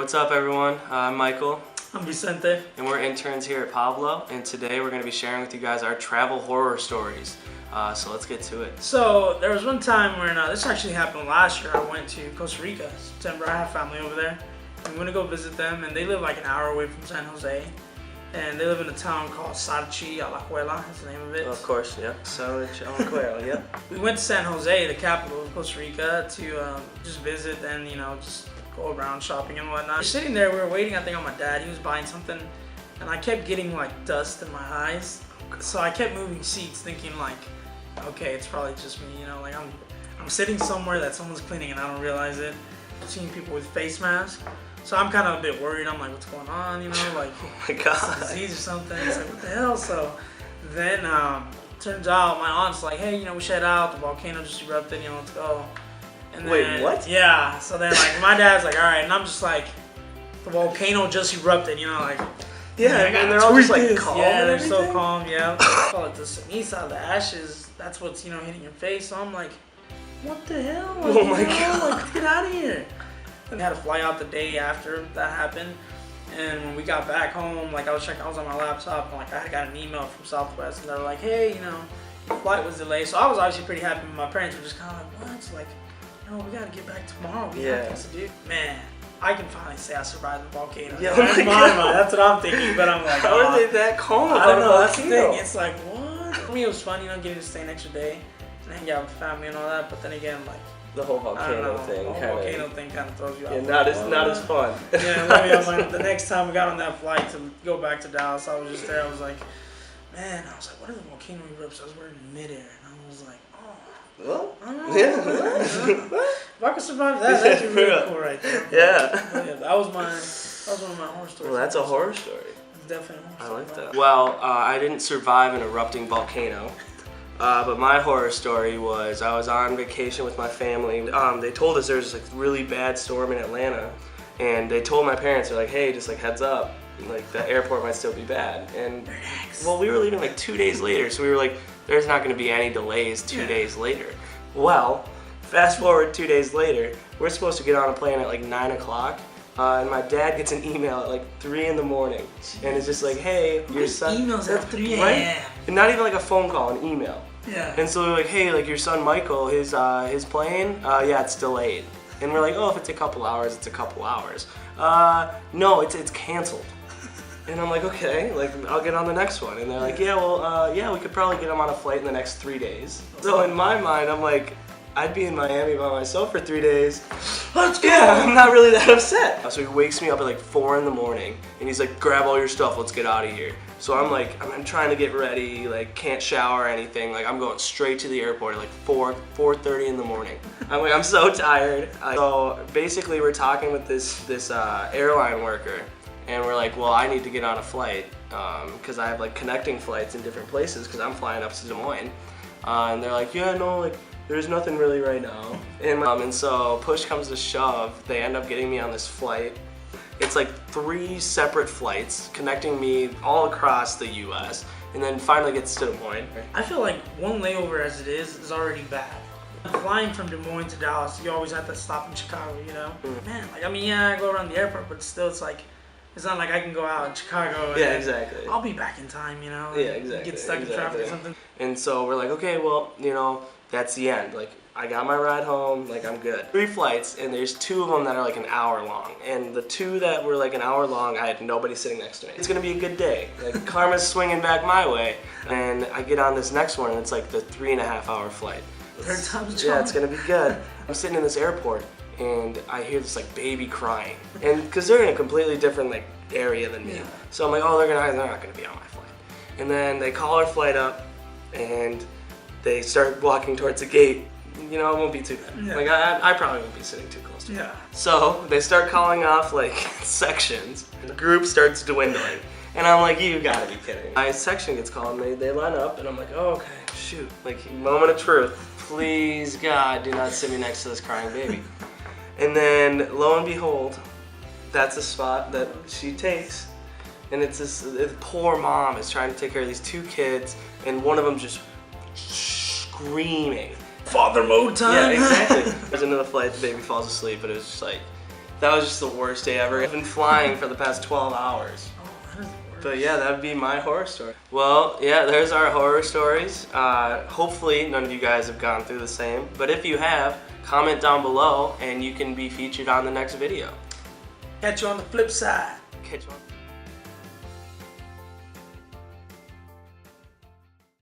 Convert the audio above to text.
what's up everyone? I'm Michael. I'm Vicente. And we're interns here at Pablow, and today we're going to be sharing with you guys our travel horror stories. So let's get to it. So there was one time when this actually happened last year. I went to Costa Rica, September. I have family over there. I'm going to go visit them, and they live like an hour away from San Jose. And they live in a town called Sarchi Alajuela, that's the name of it. Of course, yeah. Sarchi Alajuela, yeah. We went to San Jose, the capital of Costa Rica, to just visit and, just go around shopping and whatnot. We're sitting there, we were waiting, I think, on my dad. He was buying something, and I kept getting like dust in my eyes. So I kept moving seats thinking like, okay, it's probably just me, like I'm sitting somewhere that someone's cleaning and I don't realize it. I'm seeing people with face masks. So I'm kind of a bit worried. I'm like, what's going on, like, oh my God, disease or something. It's like, what the hell? So then turns out my aunt's like, hey, we should head out. The volcano just erupted, let's go. And then, wait, what? Yeah. So then like my dad's like, all right, and I'm just like, the volcano just erupted, like. Yeah, and they're all just like calm. Yeah, they're so calm. Yeah. Call it the ceniza, the ashes. That's what's hitting your face. So I'm like, what the hell? Like, oh my God! Like, get out of here. I had to fly out the day after that happened, and when we got back home, like I was on my laptop, and like I got an email from Southwest, and they were like, hey, the flight was delayed. So I was obviously pretty happy, but my parents were just kind of like, what? It's like, no, we gotta get back tomorrow. We have things to do. Man, I can finally say I survived the volcano. Yeah, oh my God. That's what I'm thinking, but I'm like, how are they that calm? I don't know. That's the thing. It's like, what? For me, it was fun, getting to stay an extra day and hang out with the family and all that. But then again, like. The whole volcano thing. The whole volcano thing kind of throws you off. Yeah, not as fun. Yeah, the next time we got on that flight to go back to Dallas, I was just there. I was like, man, what if the volcano erupts? I was wearing midair, and I was like, oh. Well, I don't know. If I could survive that, that'd be really cool right there. Yeah. That was one of my horror stories. Well, that's a horror story. It's definitely a horror story. I like that. Well, I didn't survive an erupting volcano. But my horror story was I was on vacation with my family. They told us there was this really bad storm in Atlanta, and they told my parents, they're like, hey, just heads up, the airport might still be bad. And well, we were leaving 2 days later, so we were like, there's not going to be any delays 2 days later. Well, fast forward 2 days later, we're supposed to get on a plane at 9 o'clock. And my dad gets an email at 3 in the morning, and it's just like, hey, your son. Emails at 3 a.m. Right? And not even a phone call, an email. Yeah. And so they're like, hey, your son Michael, his plane, yeah, it's delayed. And we're like, oh, if it's a couple hours, it's a couple hours. No, it's canceled. And I'm like, okay, I'll get on the next one. And they're like, yeah, well, yeah, we could probably get him on a flight in the next 3 days. So in my mind, I'm like, I'd be in Miami by myself for 3 days. Let's go! Yeah, I'm not really that upset. So he wakes me up at 4 in the morning, and he's like, grab all your stuff, let's get out of here. So I'm I'm trying to get ready, can't shower or anything. I'm going straight to the airport at 4:30 in the morning. I'm so tired. So basically we're talking with this airline worker, and we're like, well, I need to get on a flight, because I have connecting flights in different places, because I'm flying up to Des Moines. And they're like, yeah, no, there's nothing really right now. And so push comes to shove, they end up getting me on this flight. It's 3 separate flights connecting me all across the US, and then finally gets to Des Moines. I feel like one layover as it is already bad. Flying from Des Moines to Dallas, you always have to stop in Chicago, Man, I go around the airport, but still it's not like I can go out in Chicago and exactly. I'll be back in time, Yeah, exactly. Get stuck in traffic or something. And so we're like, okay, well, that's the end. I got my ride home, I'm good. 3 flights, and there's 2 of them that are an hour long. And the 2 that were an hour long, I had nobody sitting next to me. It's gonna be a good day. Karma's swinging back my way. And I get on this next one, and it's the 3.5 hour flight. Third time's a charm. Yeah, it's gonna be good. I'm sitting in this airport, and I hear this baby crying. And because they're in a completely different area than me. Yeah. So I'm like, oh, they're not gonna be on my flight. And then they call our flight up, and they start walking towards the gate. It won't be too bad. Yeah. I probably won't be sitting too close to it. Yeah. So they start calling off sections, and the group starts dwindling. And I'm like, you gotta be kidding. My section gets called, and they line up, and I'm like, oh, okay, shoot. Moment of truth. Please, God, do not sit me next to this crying baby. And then, lo and behold, that's the spot that she takes. And it's this poor mom is trying to take care of these 2 kids, and one of them just screaming. Father mode time. Yeah, exactly. Goes into the flight, the baby falls asleep, but it was just That was just the worst day ever. I've been flying for the past 12 hours. Oh, that is the worst. But yeah, that would be my horror story. Well, yeah, there's our horror stories. Hopefully none of you guys have gone through the same. But if you have, comment down below and you can be featured on the next video. Catch you on the flip side. Catch you on.